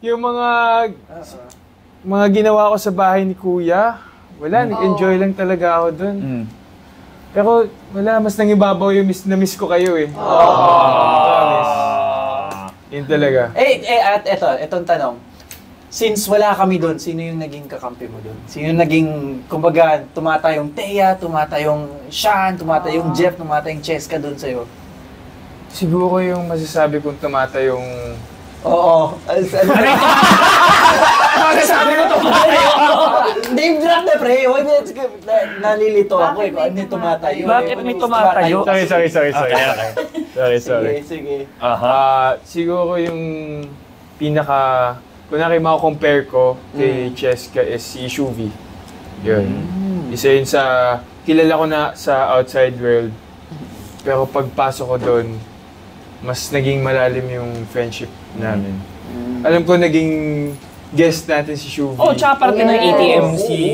yung mga ginawa ko sa bahay ni Kuya, wala, nag-enjoy lang talaga ako dun. Pero wala, mas nangibabaw yung na-miss ko kayo eh. Promise. Yun talaga. At etong tanong. Since wala kami doon, sino yung naging kakampi mo doon? Sino yung naging, kumbaga, tumatayong Thea, tumatayong Sean, tumatayong Jeff, tumatayong Cheska doon sa'yo? Siguro yung masasabi kong tumatayong... Oo. Sabi ko tumatayo. Name drop na pre. Nalilito ako eh. Ano yung tumatayo? Bakit may tumatayo? Sorry. Sige. Siguro yung pinaka... Kunwari mako-compare ko kay Cheska is si Shuvi. Yun. Isa yun sa... Kilala ko na sa outside world. Pero pagpasok ko doon, mas naging malalim yung friendship namin. Alam ko naging guest natin si Shuvi. Tsaka parte ng ATM si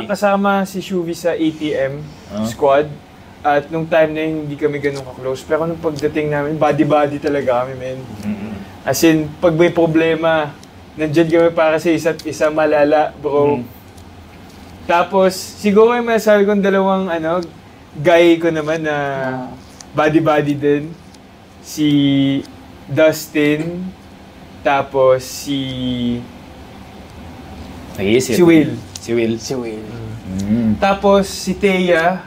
Kasama si Shuvi sa ATM squad. At nung time na yun, hindi kami ganun ka-close. Pero nung pagdating namin, body-body talaga kami, men. As in, pag may problema, nandyan kami para sa isa't isa malala, bro. Tapos, siguro yung masasabi kong dalawang guy ko naman na body-body din. Si Dustin, tapos si Will. Tapos si Thea,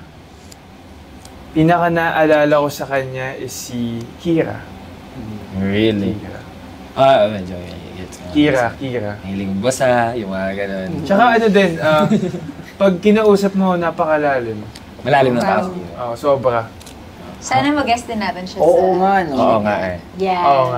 pinaka naalala ko sa kanya is si Kira. Really? Medyo Kira. Hiling basa, yung mga ganun. Tsaka din, pag kinausap mo, napakalalim. Malalim na tao. Sobra. Sana mag-guest din natin siya Oo nga, no? Oo nga eh. Yes. Oo nga.